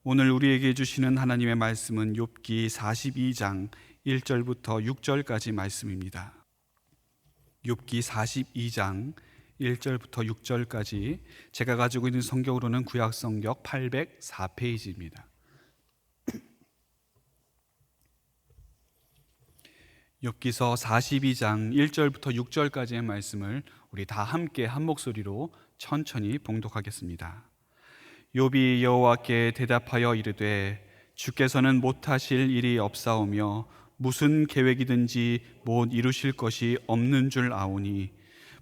오늘 우리에게 주시는 하나님의 말씀은 욥기 42장 1절부터 6절까지 말씀입니다. 욥기 42장 1절부터 6절까지 제가 가지고 있는 성경으로는 구약성경 804페이지입니다. 욥기서 42장 1절부터 6절까지의 말씀을 우리 다 함께 한 목소리로 천천히 봉독하겠습니다. 욥이 여호와께 대답하여 이르되 주께서는 못하실 일이 없사오며 무슨 계획이든지 못 이루실 것이 없는 줄 아오니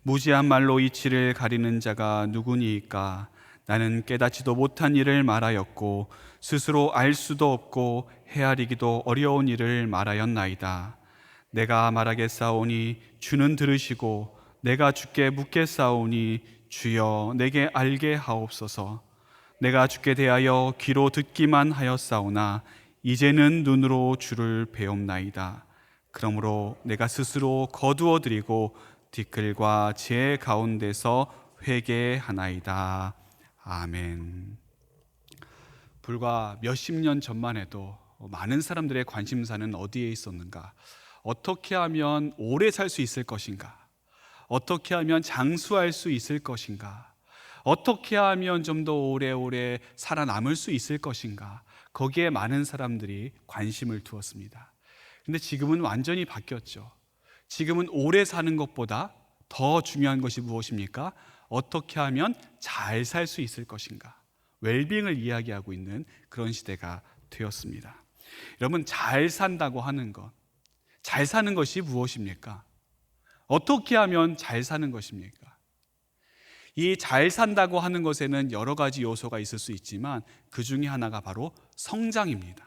무지한 말로 이치를 가리는 자가 누구니이까? 나는 깨닫지도 못한 일을 말하였고 스스로 알 수도 없고 헤아리기도 어려운 일을 말하였나이다. 내가 말하겠사오니 주는 들으시고 내가 주께 묻겠사오니 주여 내게 알게 하옵소서. 내가 주께 대하여 귀로 듣기만 하였사오나 이제는 눈으로 주를 배옵나이다. 그러므로 내가 스스로 거두어 드리고 뒷글과 제 가운데서 회개하나이다. 아멘. 불과 몇십 년 전만 해도 많은 사람들의 관심사는 어디에 있었는가? 어떻게 하면 오래 살 수 있을 것인가? 어떻게 하면 장수할 수 있을 것인가? 어떻게 하면 좀 더 오래오래 살아남을 수 있을 것인가? 거기에 많은 사람들이 관심을 두었습니다. 근데 지금은 완전히 바뀌었죠. 지금은 오래 사는 것보다 더 중요한 것이 무엇입니까? 어떻게 하면 잘 살 수 있을 것인가? 웰빙을 이야기하고 있는 그런 시대가 되었습니다. 여러분, 잘 산다고 하는 것, 잘 사는 것이 무엇입니까? 어떻게 하면 잘 사는 것입니까? 이 잘 산다고 하는 것에는 여러 가지 요소가 있을 수 있지만 그 중에 하나가 바로 성장입니다.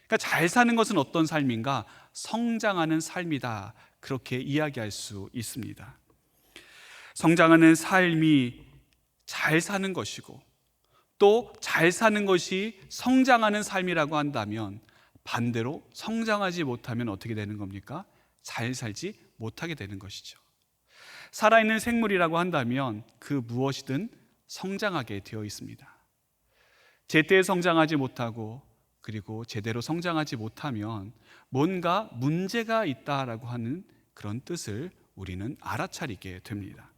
그러니까 잘 사는 것은 어떤 삶인가? 성장하는 삶이다. 그렇게 이야기할 수 있습니다. 성장하는 삶이 잘 사는 것이고 또 잘 사는 것이 성장하는 삶이라고 한다면 반대로 성장하지 못하면 어떻게 되는 겁니까? 잘 살지 못하게 되는 것이죠. 살아있는 생물이라고 한다면 그 무엇이든 성장하게 되어 있습니다. 제때 성장하지 못하고 그리고 제대로 성장하지 못하면 뭔가 문제가 있다라고 하는 그런 뜻을 우리는 알아차리게 됩니다.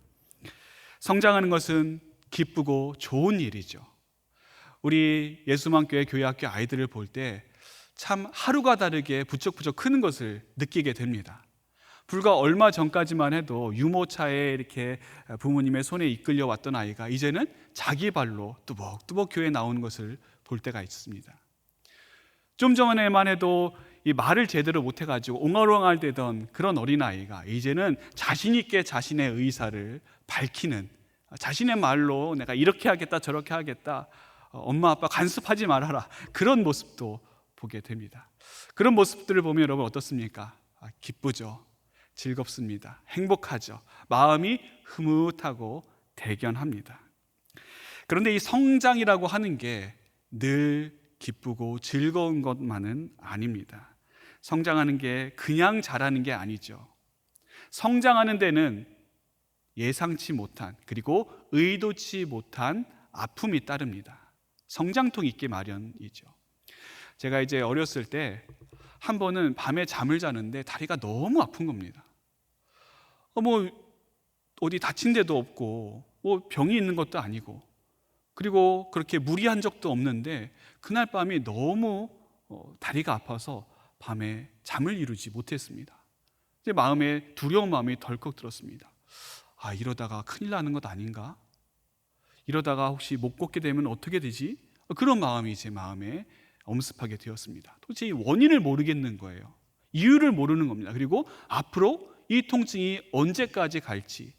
성장하는 것은 기쁘고 좋은 일이죠. 우리 예수만교회 교회학교 아이들을 볼 때 참 하루가 다르게 부쩍부쩍 크는 것을 느끼게 됩니다. 불과 얼마 전까지만 해도 유모차에 이렇게 부모님의 손에 이끌려 왔던 아이가 이제는 자기 발로 뚜벅뚜벅 교회에 나오는 것을 볼 때가 있습니다. 좀 전에만 해도 이 말을 제대로 못해가지고 옹알옹알대던 그런 어린아이가 이제는 자신 있게 자신의 의사를 밝히는, 자신의 말로 내가 이렇게 하겠다 저렇게 하겠다, 엄마 아빠 간섭하지 말아라, 그런 모습도 보게 됩니다. 그런 모습들을 보면 여러분 어떻습니까? 기쁘죠. 즐겁습니다. 행복하죠. 마음이 흐뭇하고 대견합니다. 그런데 이 성장이라고 하는 게 늘 기쁘고 즐거운 것만은 아닙니다. 성장하는 게 그냥 자라는 게 아니죠. 성장하는 데는 예상치 못한 그리고 의도치 못한 아픔이 따릅니다. 성장통이 있기 마련이죠. 제가 이제 어렸을 때 한 번은 밤에 잠을 자는데 다리가 너무 아픈 겁니다. 어디 다친 데도 없고 병이 있는 것도 아니고 그리고 그렇게 무리한 적도 없는데 그날 밤이 너무 다리가 아파서 밤에 잠을 이루지 못했습니다. 이제 마음에 두려운 마음이 덜컥 들었습니다. 이러다가 큰일 나는 것 아닌가? 이러다가 혹시 못 걷게 되면 어떻게 되지? 그런 마음이 제 마음에 엄습하게 되었습니다. 도대체 이 원인을 모르겠는 거예요. 이유를 모르는 겁니다. 그리고 앞으로 이 통증이 언제까지 갈지,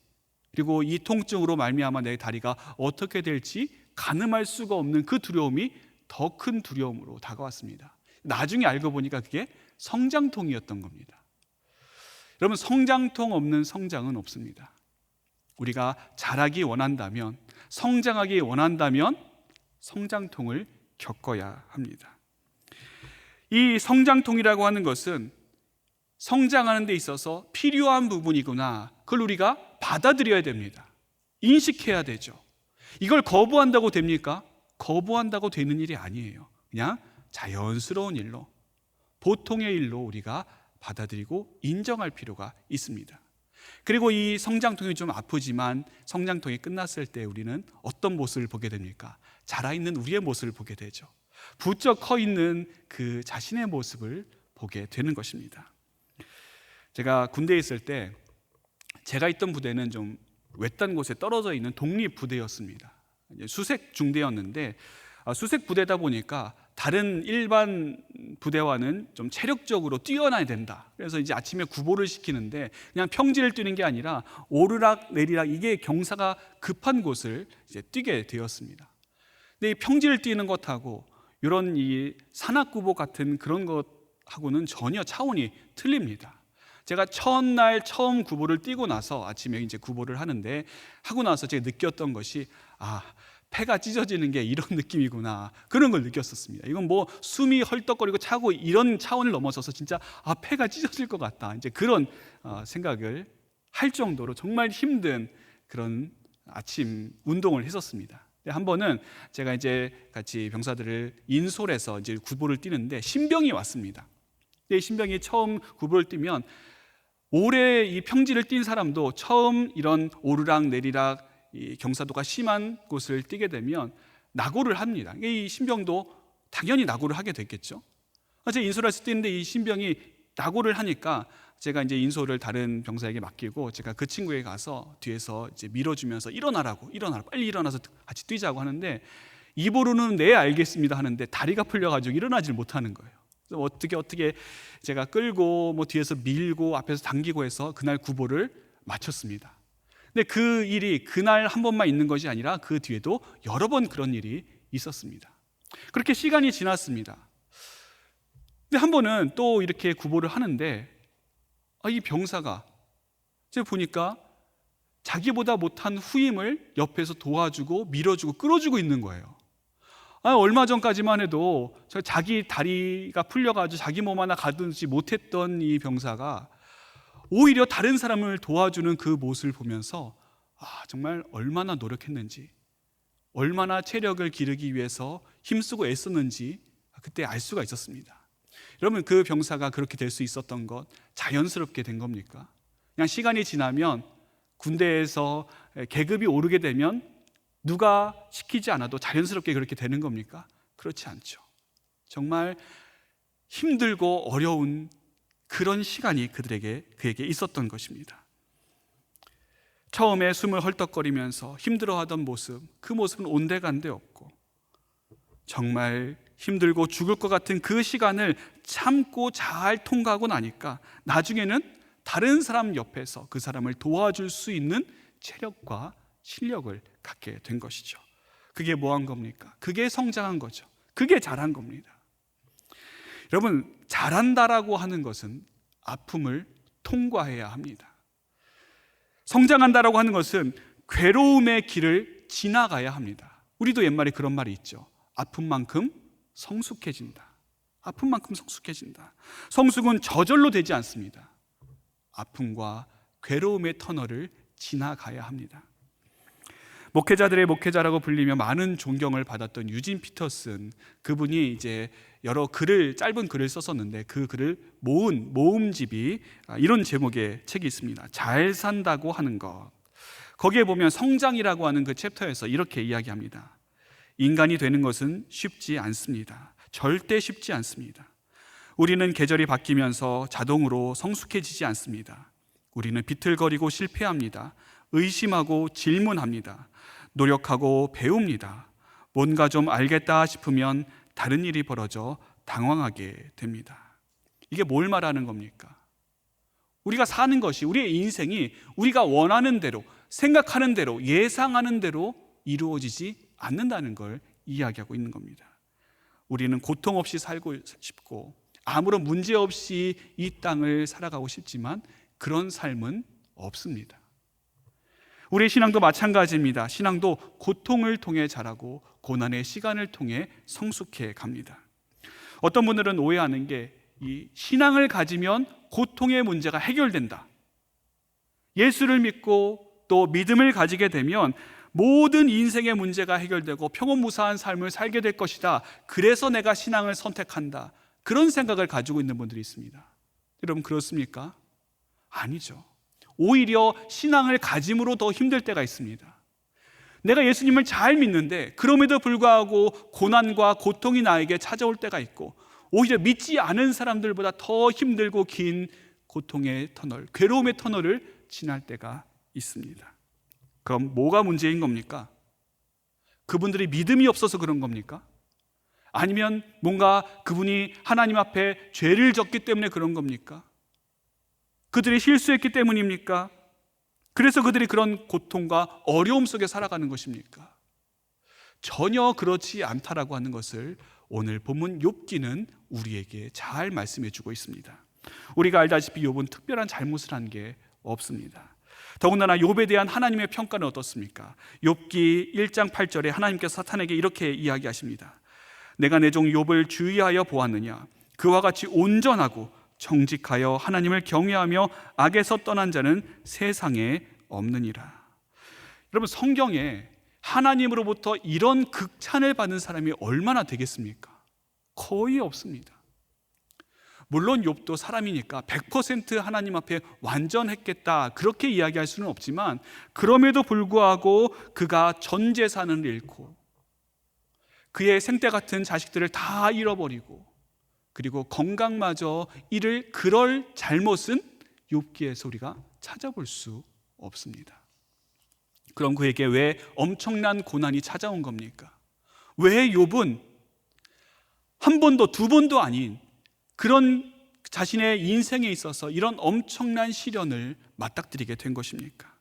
그리고 이 통증으로 말미암아 내 다리가 어떻게 될지 가늠할 수가 없는 그 두려움이 더 큰 두려움으로 다가왔습니다. 나중에 알고 보니까 그게 성장통이었던 겁니다. 여러분, 성장통 없는 성장은 없습니다. 우리가 자라기 원한다면, 성장하기 원한다면 성장통을 겪어야 합니다. 이 성장통이라고 하는 것은 성장하는 데 있어서 필요한 부분이구나, 그걸 우리가 받아들여야 됩니다. 인식해야 되죠. 이걸 거부한다고 됩니까? 거부한다고 되는 일이 아니에요. 그냥 자연스러운 일로, 보통의 일로 우리가 받아들이고 인정할 필요가 있습니다. 그리고 이 성장통이 좀 아프지만 성장통이 끝났을 때 우리는 어떤 모습을 보게 됩니까? 자라있는 우리의 모습을 보게 되죠. 부쩍 커 있는 그 자신의 모습을 보게 되는 것입니다. 제가 군대에 있을 때 제가 있던 부대는 좀 외딴 곳에 떨어져 있는 독립부대였습니다. 수색 중대였는데 수색 부대다 보니까 다른 일반 부대와는 좀 체력적으로 뛰어나야 된다. 그래서 이제 아침에 구보를 시키는데 그냥 평지를 뛰는 게 아니라 오르락 내리락, 이게 경사가 급한 곳을 이제 뛰게 되었습니다. 근데 이 평지를 뛰는 것하고 이런 이 산악구보 같은 그런 것하고는 전혀 차원이 틀립니다. 제가 첫날 처음 구보를 뛰고 나서 아침에 이제 구보를 하는데 하고 나서 제가 느꼈던 것이 폐가 찢어지는 게 이런 느낌이구나, 그런 걸 느꼈었습니다. 이건 뭐 숨이 헐떡거리고 차고 이런 차원을 넘어서서 진짜 폐가 찢어질 것 같다, 이제 그런 생각을 할 정도로 정말 힘든 그런 아침 운동을 했었습니다. 한 번은 제가 이제 같이 병사들을 인솔해서 이제 구보를 뛰는데 신병이 왔습니다. 이 신병이 처음 구보를 뛰면 오래 이 평지를 뛴 사람도 처음 이런 오르락 내리락 이 경사도가 심한 곳을 뛰게 되면 낙오를 합니다. 이 신병도 당연히 낙오를 하게 됐겠죠. 제가 인솔해서 뛰는데 이 신병이 낙오를 하니까 제가 이제 인솔을 다른 병사에게 맡기고 제가 그 친구에게 가서 뒤에서 이제 밀어주면서 일어나라고, 빨리 일어나서 같이 뛰자고 하는데 입으로는 네 알겠습니다 하는데 다리가 풀려가지고 일어나질 못하는 거예요. 그래서 어떻게 제가 끌고 뭐 뒤에서 밀고 앞에서 당기고 해서 그날 구보를 마쳤습니다. 근데 그 일이 그날 한 번만 있는 것이 아니라 그 뒤에도 여러 번 그런 일이 있었습니다. 그렇게 시간이 지났습니다. 근데 한 번은 또 이렇게 구보를 하는데 이 병사가 제가 보니까 자기보다 못한 후임을 옆에서 도와주고 밀어주고 끌어주고 있는 거예요. 얼마 전까지만 해도 자기 다리가 풀려가지고 자기 몸 하나 가두지 못했던 이 병사가 오히려 다른 사람을 도와주는 그 모습을 보면서 정말 얼마나 노력했는지, 얼마나 체력을 기르기 위해서 힘쓰고 애썼는지 그때 알 수가 있었습니다. 여러분, 그 병사가 그렇게 될 수 있었던 것 자연스럽게 된 겁니까? 그냥 시간이 지나면 군대에서 계급이 오르게 되면 누가 시키지 않아도 자연스럽게 그렇게 되는 겁니까? 그렇지 않죠. 정말 힘들고 어려운 그런 시간이 그에게 있었던 것입니다. 처음에 숨을 헐떡거리면서 힘들어하던 모습, 그 모습은 온데간데 없고 정말 힘들고 죽을 것 같은 그 시간을 참고 잘 통과하고 나니까 나중에는 다른 사람 옆에서 그 사람을 도와줄 수 있는 체력과 실력을 갖게 된 것이죠. 그게 뭐한 겁니까? 그게 성장한 거죠. 그게 잘한 겁니다. 여러분, 잘한다라고 하는 것은 아픔을 통과해야 합니다. 성장한다라고 하는 것은 괴로움의 길을 지나가야 합니다. 우리도 옛말에 그런 말이 있죠. 아픈 만큼 성숙해진다. 아픈 만큼 성숙해진다. 성숙은 저절로 되지 않습니다. 아픔과 괴로움의 터널을 지나가야 합니다. 목회자들의 목회자라고 불리며 많은 존경을 받았던 유진 피터슨, 그분이 이제 여러 짧은 글을 썼었는데 그 글을 모은 모음집이 이런 제목의 책이 있습니다. 잘 산다고 하는 것. 거기에 보면 성장이라고 하는 그 챕터에서 이렇게 이야기합니다. 인간이 되는 것은 쉽지 않습니다. 절대 쉽지 않습니다. 우리는 계절이 바뀌면서 자동으로 성숙해지지 않습니다. 우리는 비틀거리고 실패합니다. 의심하고 질문합니다. 노력하고 배웁니다. 뭔가 좀 알겠다 싶으면 다른 일이 벌어져 당황하게 됩니다. 이게 뭘 말하는 겁니까? 우리가 사는 것이, 우리의 인생이 우리가 원하는 대로, 생각하는 대로, 예상하는 대로 이루어지지 않는다는 걸 이야기하고 있는 겁니다. 우리는 고통 없이 살고 싶고 아무런 문제 없이 이 땅을 살아가고 싶지만 그런 삶은 없습니다. 우리의 신앙도 마찬가지입니다. 신앙도 고통을 통해 자라고 고난의 시간을 통해 성숙해 갑니다. 어떤 분들은 오해하는 게 이 신앙을 가지면 고통의 문제가 해결된다. 예수를 믿고 또 믿음을 가지게 되면 모든 인생의 문제가 해결되고 평온무사한 삶을 살게 될 것이다. 그래서 내가 신앙을 선택한다. 그런 생각을 가지고 있는 분들이 있습니다. 여러분 그렇습니까? 아니죠. 오히려 신앙을 가짐으로 더 힘들 때가 있습니다. 내가 예수님을 잘 믿는데 그럼에도 불구하고 고난과 고통이 나에게 찾아올 때가 있고, 오히려 믿지 않은 사람들보다 더 힘들고 긴 고통의 터널, 괴로움의 터널을 지날 때가 있습니다. 그럼 뭐가 문제인 겁니까? 그분들이 믿음이 없어서 그런 겁니까? 아니면 뭔가 그분이 하나님 앞에 죄를 졌기 때문에 그런 겁니까? 그들이 실수했기 때문입니까? 그래서 그들이 그런 고통과 어려움 속에 살아가는 것입니까? 전혀 그렇지 않다라고 하는 것을 오늘 본문 욥기는 우리에게 잘 말씀해 주고 있습니다. 우리가 알다시피 욥은 특별한 잘못을 한 게 없습니다. 더군다나 욥에 대한 하나님의 평가는 어떻습니까? 욥기 1장 8절에 하나님께서 사탄에게 이렇게 이야기하십니다. 내가 내 종 욥을 주의하여 보았느냐? 그와 같이 온전하고 정직하여 하나님을 경외하며 악에서 떠난 자는 세상에 없느니라. 여러분, 성경에 하나님으로부터 이런 극찬을 받는 사람이 얼마나 되겠습니까? 거의 없습니다. 물론 욥도 사람이니까 100% 하나님 앞에 완전했겠다 그렇게 이야기할 수는 없지만, 그럼에도 불구하고 그가 전 재산을 잃고 그의 생때 같은 자식들을 다 잃어버리고 그리고 건강마저 잃을 그럴 잘못은 욥기에서 우리가 찾아볼 수 없습니다. 그럼 그에게 왜 엄청난 고난이 찾아온 겁니까? 왜 욥은 한 번도 두 번도 아닌 그런 자신의 인생에 있어서 이런 엄청난 시련을 맞닥뜨리게 된 것입니까?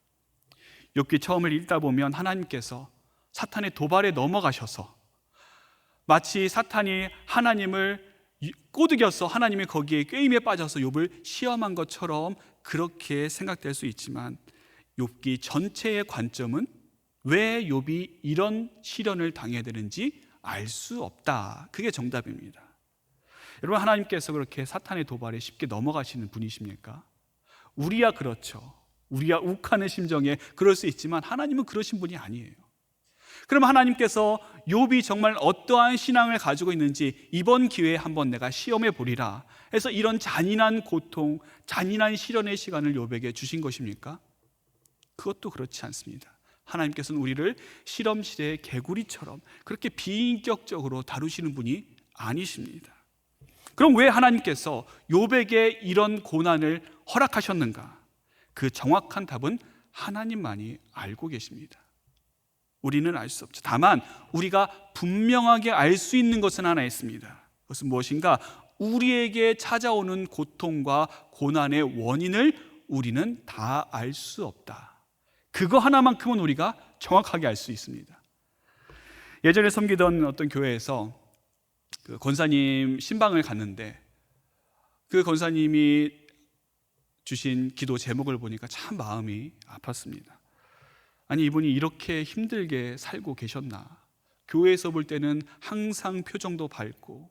욥기 처음을 읽다 보면 하나님께서 사탄의 도발에 넘어가셔서 마치 사탄이 하나님을 꼬드겨서 하나님이 거기에 꾀임에 빠져서 욥을 시험한 것처럼 그렇게 생각될 수 있지만, 욥기 전체의 관점은 왜 욥이 이런 시련을 당해야 되는지 알 수 없다. 그게 정답입니다. 여러분, 하나님께서 그렇게 사탄의 도발에 쉽게 넘어가시는 분이십니까? 우리야 그렇죠. 우리야 욱하는 심정에 그럴 수 있지만 하나님은 그러신 분이 아니에요. 그럼 하나님께서 욥이 정말 어떠한 신앙을 가지고 있는지 이번 기회에 한번 내가 시험해 보리라 해서 이런 잔인한 고통, 잔인한 시련의 시간을 욥에게 주신 것입니까? 그것도 그렇지 않습니다. 하나님께서는 우리를 실험실의 개구리처럼 그렇게 비인격적으로 다루시는 분이 아니십니다. 그럼 왜 하나님께서 욥에게 이런 고난을 허락하셨는가? 그 정확한 답은 하나님만이 알고 계십니다. 우리는 알 수 없죠. 다만 우리가 분명하게 알 수 있는 것은 하나 있습니다. 그것은 무엇인가? 우리에게 찾아오는 고통과 고난의 원인을 우리는 다 알 수 없다. 그거 하나만큼은 우리가 정확하게 알 수 있습니다. 예전에 섬기던 어떤 교회에서 그 권사님 신방을 갔는데, 그 권사님이 주신 기도 제목을 보니까 참 마음이 아팠습니다. 아니, 이분이 이렇게 힘들게 살고 계셨나? 교회에서 볼 때는 항상 표정도 밝고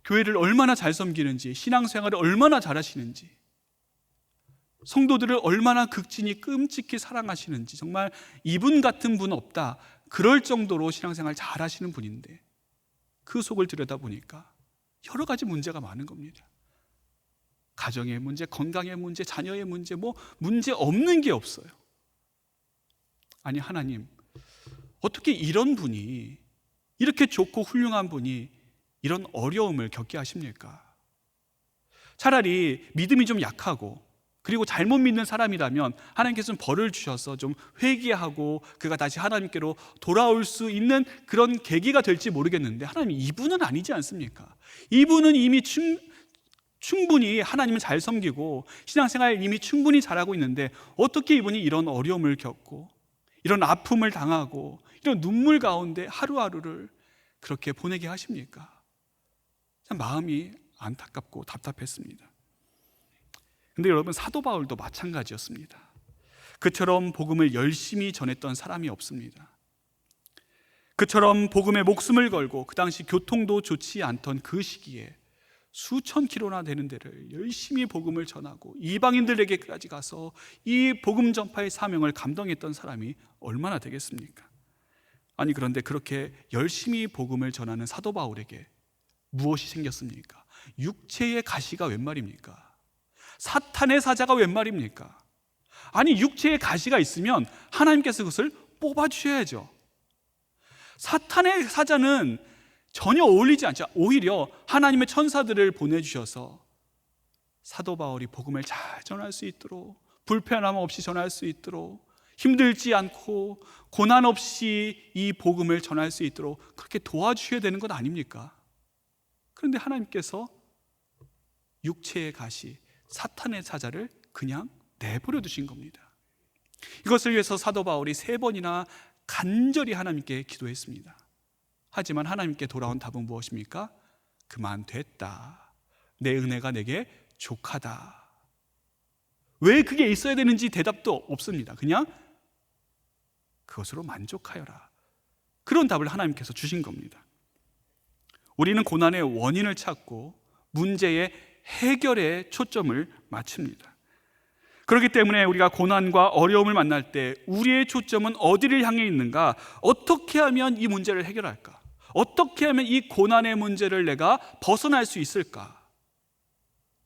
교회를 얼마나 잘 섬기는지, 신앙생활을 얼마나 잘하시는지, 성도들을 얼마나 극진히 끔찍히 사랑하시는지, 정말 이분 같은 분 없다 그럴 정도로 신앙생활 잘하시는 분인데, 그 속을 들여다보니까 여러 가지 문제가 많은 겁니다. 가정의 문제, 건강의 문제, 자녀의 문제, 문제 없는 게 없어요. 아니, 하나님, 어떻게 이런 분이, 이렇게 좋고 훌륭한 분이 이런 어려움을 겪게 하십니까? 차라리 믿음이 좀 약하고 그리고 잘못 믿는 사람이라면 하나님께서는 벌을 주셔서 좀 회개하고 그가 다시 하나님께로 돌아올 수 있는 그런 계기가 될지 모르겠는데, 하나님, 이분은 아니지 않습니까? 이분은 이미 충분히 하나님을 잘 섬기고 신앙생활 이미 충분히 잘하고 있는데 어떻게 이분이 이런 어려움을 겪고 이런 아픔을 당하고 이런 눈물 가운데 하루하루를 그렇게 보내게 하십니까? 참 마음이 안타깝고 답답했습니다. 근데 여러분, 사도 바울도 마찬가지였습니다. 그처럼 복음을 열심히 전했던 사람이 없습니다. 그처럼 복음에 목숨을 걸고 그 당시 교통도 좋지 않던 그 시기에 수천 킬로나 되는 데를 열심히 복음을 전하고 이방인들에게까지 가서 이 복음 전파의 사명을 감당했던 사람이 얼마나 되겠습니까? 아니, 그런데 그렇게 열심히 복음을 전하는 사도 바울에게 무엇이 생겼습니까? 육체의 가시가 웬 말입니까? 사탄의 사자가 웬 말입니까? 아니, 육체의 가시가 있으면 하나님께서 그것을 뽑아주셔야죠. 사탄의 사자는 전혀 어울리지 않죠. 오히려 하나님의 천사들을 보내주셔서 사도 바울이 복음을 잘 전할 수 있도록, 불편함 없이 전할 수 있도록, 힘들지 않고 고난 없이 이 복음을 전할 수 있도록 그렇게 도와주셔야 되는 것 아닙니까? 그런데 하나님께서 육체의 가시, 사탄의 사자를 그냥 내버려 두신 겁니다. 이것을 위해서 사도 바울이 3번이나 간절히 하나님께 기도했습니다. 하지만 하나님께 돌아온 답은 무엇입니까? 그만 됐다. 내 은혜가 내게 족하다. 왜 그게 있어야 되는지 대답도 없습니다. 그냥 그것으로 만족하여라. 그런 답을 하나님께서 주신 겁니다. 우리는 고난의 원인을 찾고 문제의 해결에 초점을 맞춥니다. 그렇기 때문에 우리가 고난과 어려움을 만날 때 우리의 초점은 어디를 향해 있는가? 어떻게 하면 이 문제를 해결할까? 어떻게 하면 이 고난의 문제를 내가 벗어날 수 있을까?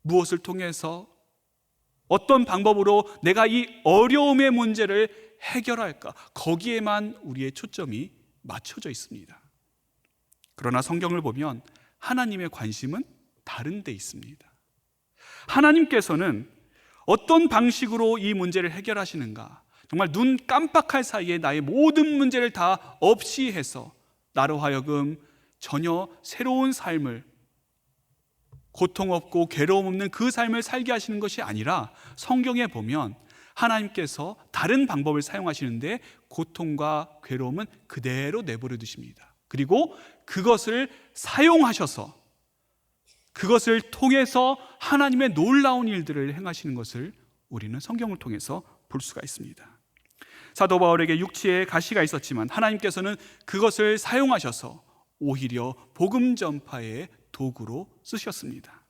무엇을 통해서, 어떤 방법으로 내가 이 어려움의 문제를 해결할까? 거기에만 우리의 초점이 맞춰져 있습니다. 그러나 성경을 보면 하나님의 관심은 다른 데 있습니다. 하나님께서는 어떤 방식으로 이 문제를 해결하시는가? 정말 눈 깜빡할 사이에 나의 모든 문제를 다 없이 해서 나로 하여금 전혀 새로운 삶을, 고통 없고 괴로움 없는 그 삶을 살게 하시는 것이 아니라 성경에 보면 하나님께서 다른 방법을 사용하시는데 고통과 괴로움은 그대로 내버려 두십니다. 그리고 그것을 사용하셔서 그것을 통해서 하나님의 놀라운 일들을 행하시는 것을 우리는 성경을 통해서 볼 수가 있습니다. 사도 바울에게 육체의 가시가 있었지만 하나님께서는 그것을 사용하셔서 오히려 복음 전파의 도구로 쓰셨습니다.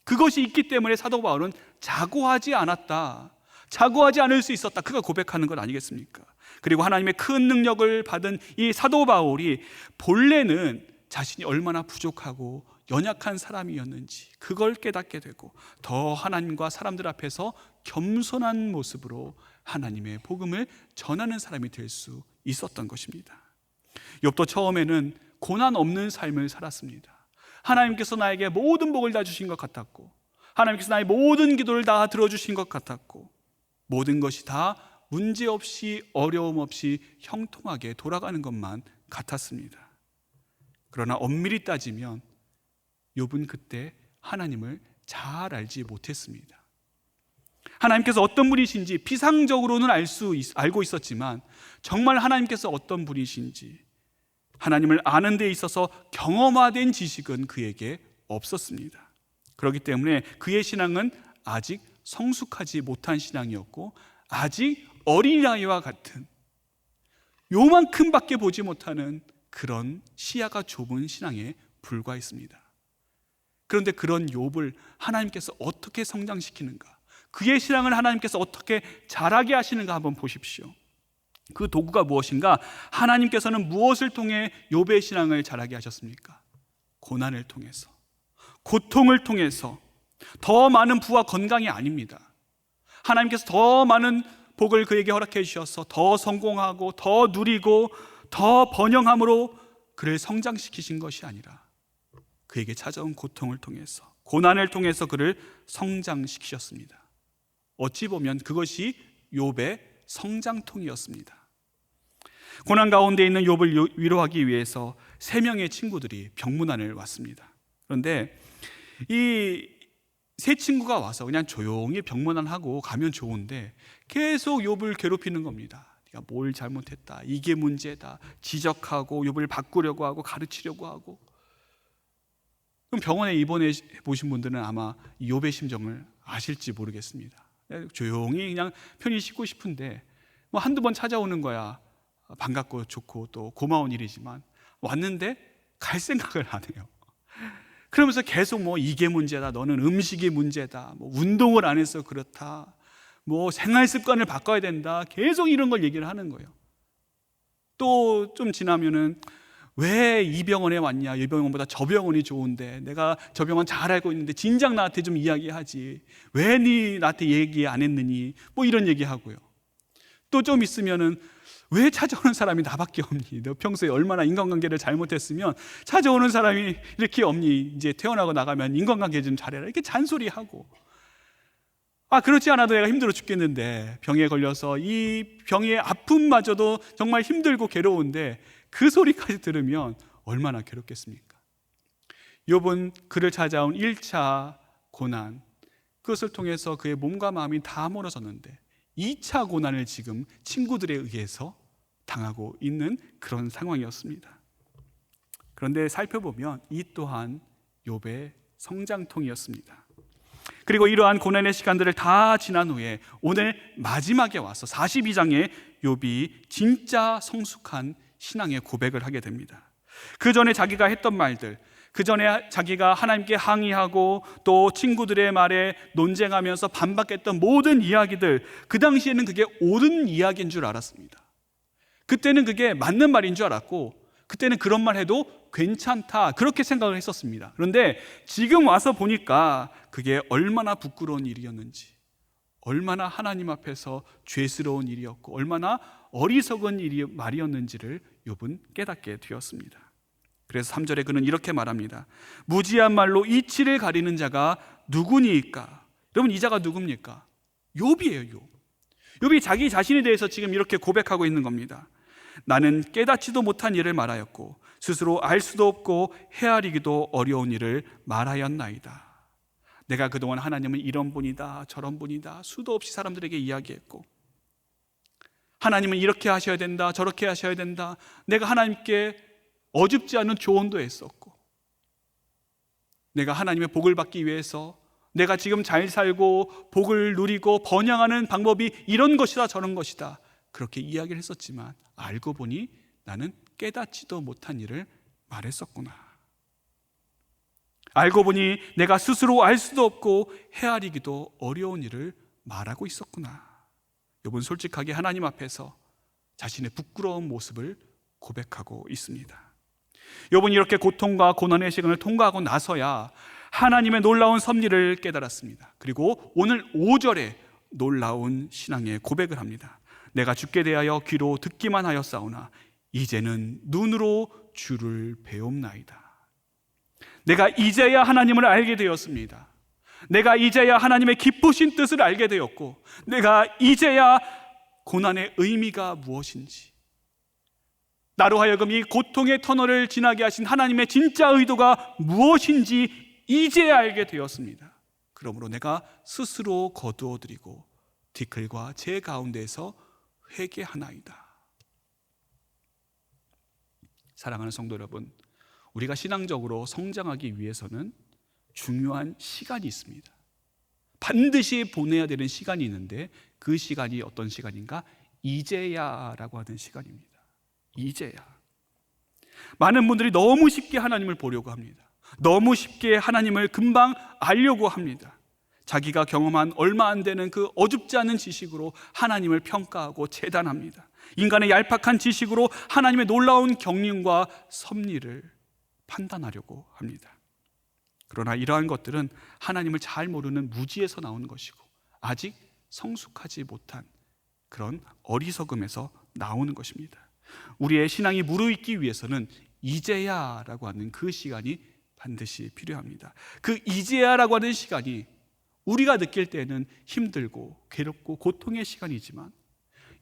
그것이 있기 때문에 사도 바울은 자고하지 않았다, 자고하지 않을 수 있었다, 그가 고백하는 것 아니겠습니까? 그리고 하나님의 큰 능력을 받은 이 사도 바울이 본래는 자신이 얼마나 부족하고 연약한 사람이었는지 그걸 깨닫게 되고 더 하나님과 사람들 앞에서 겸손한 모습으로 하나님의 복음을 전하는 사람이 될 수 있었던 것입니다. 욥도 처음에는 고난 없는 삶을 살았습니다. 하나님께서 나에게 모든 복을 다 주신 것 같았고, 하나님께서 나의 모든 기도를 다 들어주신 것 같았고, 모든 것이 다 문제없이 어려움 없이 형통하게 돌아가는 것만 같았습니다. 그러나 엄밀히 따지면 욥은 그때 하나님을 잘 알지 못했습니다. 하나님께서 어떤 분이신지 비상적으로는 알고 있었지만 정말 하나님께서 어떤 분이신지 하나님을 아는 데 있어서 경험화된 지식은 그에게 없었습니다. 그렇기 때문에 그의 신앙은 아직 성숙하지 못한 신앙이었고 아직 어린아이와 같은, 요만큼밖에 보지 못하는 그런 시야가 좁은 신앙에 불과했습니다. 그런데 그런 욥을 하나님께서 어떻게 성장시키는가, 그의 신앙을 하나님께서 어떻게 자라게 하시는가 한번 보십시오. 그 도구가 무엇인가? 하나님께서는 무엇을 통해 욥의 신앙을 자라게 하셨습니까? 고난을 통해서, 고통을 통해서. 더 많은 부와 건강이 아닙니다. 하나님께서 더 많은 복을 그에게 허락해 주셔서 더 성공하고 더 누리고 더 번영함으로 그를 성장시키신 것이 아니라 그에게 찾아온 고통을 통해서, 고난을 통해서 그를 성장시키셨습니다. 어찌 보면 그것이 욥의 성장통이었습니다. 고난 가운데 있는 욥을 위로하기 위해서 3명의 친구들이 병문안을 왔습니다. 그런데 이 세 친구가 와서 그냥 조용히 병문안하고 가면 좋은데 계속 욥을 괴롭히는 겁니다. 네가 뭘 잘못했다, 이게 문제다, 지적하고 욥을 바꾸려고 하고 가르치려고 하고. 그럼 병원에 입원해 보신 분들은 아마 욥의 심정을 아실지 모르겠습니다. 조용히 그냥 편히 쉬고 싶은데 뭐 한두 번 찾아오는 거야 반갑고 좋고 또 고마운 일이지만 왔는데 갈 생각을 안 해요. 그러면서 계속 뭐 이게 문제다, 너는 음식이 문제다, 뭐 운동을 안 해서 그렇다, 뭐 생활 습관을 바꿔야 된다, 계속 이런 걸 얘기를 하는 거예요. 또 좀 지나면은 왜 이 병원에 왔냐, 이 병원보다 저 병원이 좋은데, 내가 저 병원 잘 알고 있는데 진작 나한테 좀 이야기하지, 왜 네 나한테 얘기 안 했느니, 뭐 이런 얘기하고요. 또 좀 있으면은 왜 찾아오는 사람이 나밖에 없니? 너 평소에 얼마나 인간관계를 잘못했으면 찾아오는 사람이 이렇게 없니? 이제 태어나고 나가면 인간관계 좀 잘해라, 이렇게 잔소리하고, 그렇지 않아도 내가 힘들어 죽겠는데 병에 걸려서 이 병의 아픔마저도 정말 힘들고 괴로운데 그 소리까지 들으면 얼마나 괴롭겠습니까? 욥은 그를 찾아온 1차 고난, 그것을 통해서 그의 몸과 마음이 다 멀어졌는데 2차 고난을 지금 친구들에 의해서 당하고 있는 그런 상황이었습니다. 그런데 살펴보면 이 또한 욥의 성장통이었습니다. 그리고 이러한 고난의 시간들을 다 지난 후에 오늘 마지막에 와서 42장에 욥이 진짜 성숙한 신앙의 고백을 하게 됩니다. 그 전에 자기가 했던 말들, 그 전에 자기가 하나님께 항의하고 또 친구들의 말에 논쟁하면서 반박했던 모든 이야기들, 그 당시에는 그게 옳은 이야기인 줄 알았습니다. 그때는 그게 맞는 말인 줄 알았고, 그때는 그런 말 해도 괜찮다, 그렇게 생각을 했었습니다. 그런데 지금 와서 보니까 그게 얼마나 부끄러운 일이었는지, 얼마나 하나님 앞에서 죄스러운 일이었고, 얼마나 어리석은 말이었는지를 욥은 깨닫게 되었습니다. 그래서 3절에 그는 이렇게 말합니다. 무지한 말로 이치를 가리는 자가 누구니까? 여러분, 이 자가 누굽니까? 욥이에요. 욥. 욥이 자기 자신에 대해서 지금 이렇게 고백하고 있는 겁니다. 나는 깨닫지도 못한 일을 말하였고 스스로 알 수도 없고 헤아리기도 어려운 일을 말하였나이다. 내가 그동안 하나님은 이런 분이다, 저런 분이다, 수도 없이 사람들에게 이야기했고, 하나님은 이렇게 하셔야 된다, 저렇게 하셔야 된다, 내가 하나님께 어줍지 않은 조언도 했었고, 내가 하나님의 복을 받기 위해서 내가 지금 잘 살고 복을 누리고 번영하는 방법이 이런 것이다, 저런 것이다, 그렇게 이야기를 했었지만 알고 보니 나는 깨닫지도 못한 일을 말했었구나. 알고 보니 내가 스스로 알 수도 없고 헤아리기도 어려운 일을 말하고 있었구나. 욥은 솔직하게 하나님 앞에서 자신의 부끄러운 모습을 고백하고 있습니다. 욥은 이렇게 고통과 고난의 시간을 통과하고 나서야 하나님의 놀라운 섭리를 깨달았습니다. 그리고 오늘 5절에 놀라운 신앙의 고백을 합니다. 내가 주께 대하여 귀로 듣기만 하였사오나 이제는 눈으로 주를 배움나이다. 내가 이제야 하나님을 알게 되었습니다. 내가 이제야 하나님의 기쁘신 뜻을 알게 되었고, 내가 이제야 고난의 의미가 무엇인지, 나로 하여금 이 고통의 터널을 지나게 하신 하나님의 진짜 의도가 무엇인지 이제야 알게 되었습니다. 그러므로 내가 스스로 거두어드리고 뒤클과 제 가운데에서 회개하나이다. 사랑하는 성도 여러분, 우리가 신앙적으로 성장하기 위해서는 중요한 시간이 있습니다. 반드시 보내야 되는 시간이 있는데 그 시간이 어떤 시간인가? 이제야라고 하는 시간입니다. 이제야. 많은 분들이 너무 쉽게 하나님을 보려고 합니다. 너무 쉽게 하나님을 금방 알려고 합니다. 자기가 경험한 얼마 안 되는 그 어줍지 않은 지식으로 하나님을 평가하고 재단합니다. 인간의 얄팍한 지식으로 하나님의 놀라운 경륜과 섭리를 판단하려고 합니다. 그러나 이러한 것들은 하나님을 잘 모르는 무지에서 나오는 것이고 아직 성숙하지 못한 그런 어리석음에서 나오는 것입니다. 우리의 신앙이 무르익기 위해서는 이제야라고 하는 그 시간이 반드시 필요합니다. 그 이제야라고 하는 시간이 우리가 느낄 때는 힘들고 괴롭고 고통의 시간이지만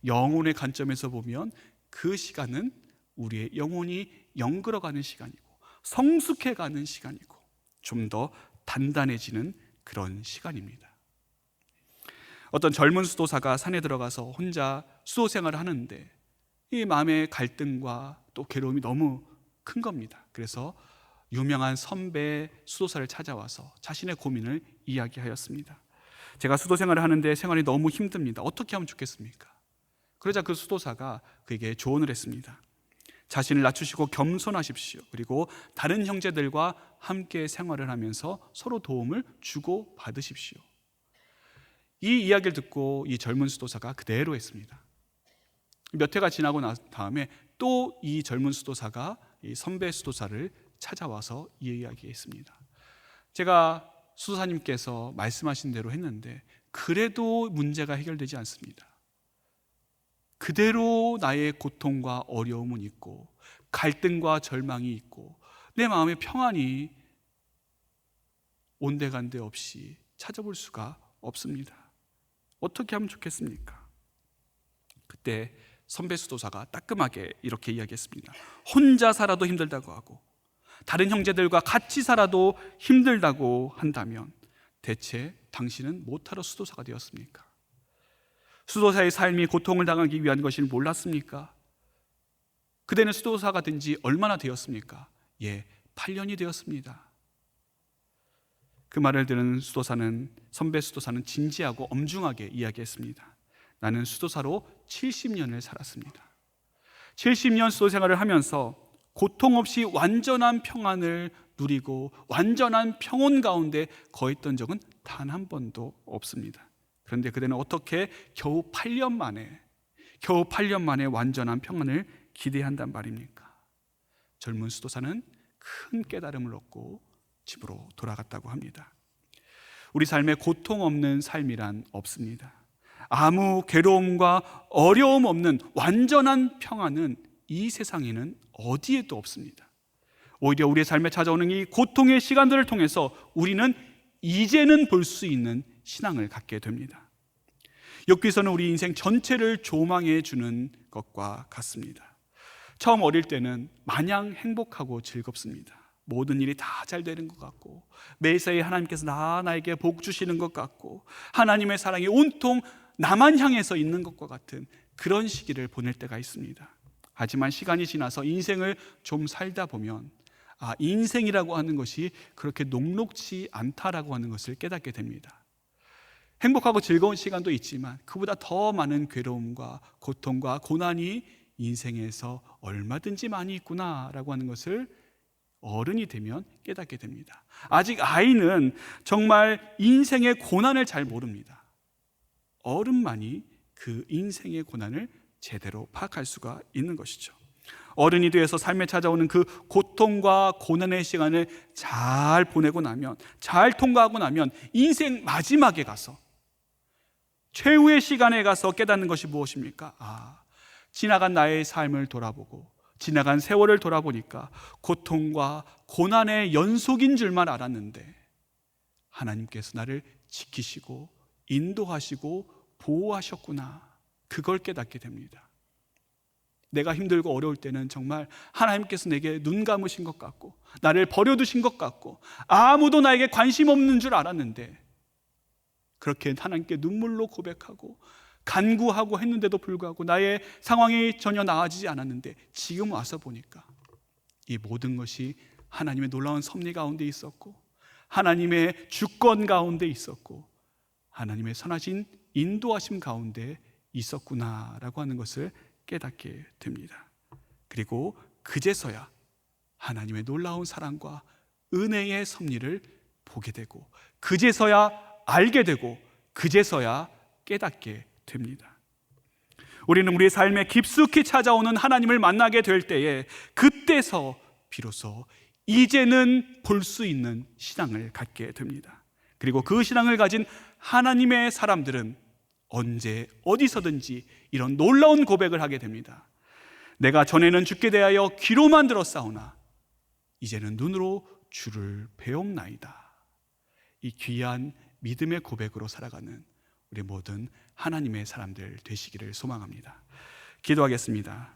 영혼의 관점에서 보면 그 시간은 우리의 영혼이 영글어가는 시간이고 성숙해가는 시간이고 좀 더 단단해지는 그런 시간입니다. 어떤 젊은 수도사가 산에 들어가서 혼자 수도 생활을 하는데 이 마음의 갈등과 또 괴로움이 너무 큰 겁니다. 그래서 유명한 선배 수도사를 찾아와서 자신의 고민을 이야기하였습니다. 제가 수도 생활을 하는데 생활이 너무 힘듭니다. 어떻게 하면 좋겠습니까? 그러자 그 수도사가 그에게 조언을 했습니다. 자신을 낮추시고 겸손하십시오. 그리고 다른 형제들과 함께 생활을 하면서 서로 도움을 주고 받으십시오. 이 이야기를 듣고 이 젊은 수도사가 그대로 했습니다. 몇 해가 지나고 난 다음에 또 이 젊은 수도사가 이 선배 수도사를 찾아와서 이 이야기했습니다. 제가 수도사님께서 말씀하신 대로 했는데 그래도 문제가 해결되지 않습니다. 그대로 나의 고통과 어려움은 있고 갈등과 절망이 있고 내 마음의 평안이 온데간데 없이 찾아볼 수가 없습니다. 어떻게 하면 좋겠습니까? 그때 선배 수도사가 따끔하게 이렇게 이야기했습니다. 혼자 살아도 힘들다고 하고 다른 형제들과 같이 살아도 힘들다고 한다면 대체 당신은 못하러 수도사가 되었습니까? 수도사의 삶이 고통을 당하기 위한 것을 몰랐습니까? 그대는 수도사가 된 지 얼마나 되었습니까? 8년이 되었습니다. 그 말을 들은 선배 수도사는 진지하고 엄중하게 이야기했습니다. 나는 수도사로 70년을 살았습니다. 70년 수도 생활을 하면서 고통 없이 완전한 평안을 누리고 완전한 평온 가운데 거했던 적은 단 한 번도 없습니다. 그런데 그대는 어떻게 겨우 8년 만에 완전한 평안을 기대한단 말입니까? 젊은 수도사는 큰 깨달음을 얻고 집으로 돌아갔다고 합니다. 우리 삶에 고통 없는 삶이란 없습니다. 아무 괴로움과 어려움 없는 완전한 평안은 이 세상에는 어디에도 없습니다. 오히려 우리의 삶에 찾아오는 이 고통의 시간들을 통해서 우리는 이제는 볼 수 있는 신앙을 갖게 됩니다. 욥기서는 우리 인생 전체를 조망해 주는 것과 같습니다. 처음 어릴 때는 마냥 행복하고 즐겁습니다. 모든 일이 다 잘 되는 것 같고 매사에 하나님께서 나에게 복 주시는 것 같고 하나님의 사랑이 온통 나만 향해서 있는 것과 같은 그런 시기를 보낼 때가 있습니다. 하지만 시간이 지나서 인생을 좀 살다 보면 인생이라고 하는 것이 그렇게 녹록지 않다라고 하는 것을 깨닫게 됩니다. 행복하고 즐거운 시간도 있지만 그보다 더 많은 괴로움과 고통과 고난이 인생에서 얼마든지 많이 있구나라고 하는 것을 어른이 되면 깨닫게 됩니다. 아직 아이는 정말 인생의 고난을 잘 모릅니다. 어른만이 그 인생의 고난을 제대로 파악할 수가 있는 것이죠. 어른이 되어서 삶에 찾아오는 그 고통과 고난의 시간을 잘 보내고 나면, 잘 통과하고 나면 인생 마지막에 가서, 최후의 시간에 가서 깨닫는 것이 무엇입니까? 지나간 나의 삶을 돌아보고 지나간 세월을 돌아보니까 고통과 고난의 연속인 줄만 알았는데 하나님께서 나를 지키시고 인도하시고 보호하셨구나, 그걸 깨닫게 됩니다. 내가 힘들고 어려울 때는 정말 하나님께서 내게 눈 감으신 것 같고 나를 버려두신 것 같고 아무도 나에게 관심 없는 줄 알았는데, 그렇게 하나님께 눈물로 고백하고 간구하고 했는데도 불구하고 나의 상황이 전혀 나아지지 않았는데 지금 와서 보니까 이 모든 것이 하나님의 놀라운 섭리 가운데 있었고 하나님의 주권 가운데 있었고 하나님의 선하신 인도하심 가운데 있었구나라고 하는 것을 깨닫게 됩니다. 그리고 그제서야 하나님의 놀라운 사랑과 은혜의 섭리를 보게 되고 그제서야 알게 되고 그제서야 깨닫게 됩니다. 우리는 우리의 삶에 깊숙이 찾아오는 하나님을 만나게 될 때에 그때서 비로소 이제는 볼 수 있는 신앙을 갖게 됩니다. 그리고 그 신앙을 가진 하나님의 사람들은 언제 어디서든지 이런 놀라운 고백을 하게 됩니다. 내가 전에는 주께 대하여 귀로만 들었사오나 이제는 눈으로 주를 배옵나이다. 이 귀한 믿음의 고백으로 살아가는 우리 모든 하나님의 사람들 되시기를 소망합니다. 기도하겠습니다.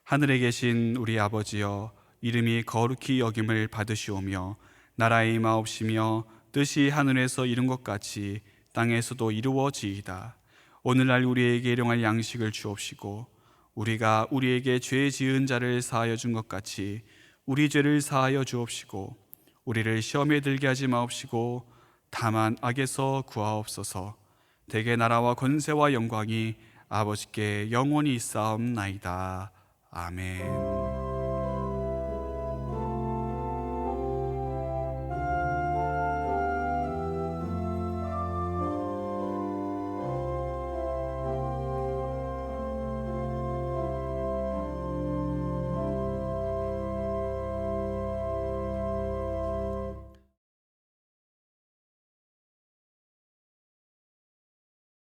하늘에 계신 우리 아버지여, 이름이 거룩히 여김을 받으시오며 나라의 임하옵시며 뜻이 하늘에서 이룬 것 같이 땅에서도 이루어지이다. 오늘날 우리에게 일용할 양식을 주옵시고 우리가 우리에게 죄 지은 자를 사하여 준 것 같이 우리 죄를 사하여 주옵시고 우리를 시험에 들게 하지 마옵시고 다만 악에서 구하옵소서. 대개 나라와 권세와 영광이 아버지께 영원히 있사옵나이다. 아멘.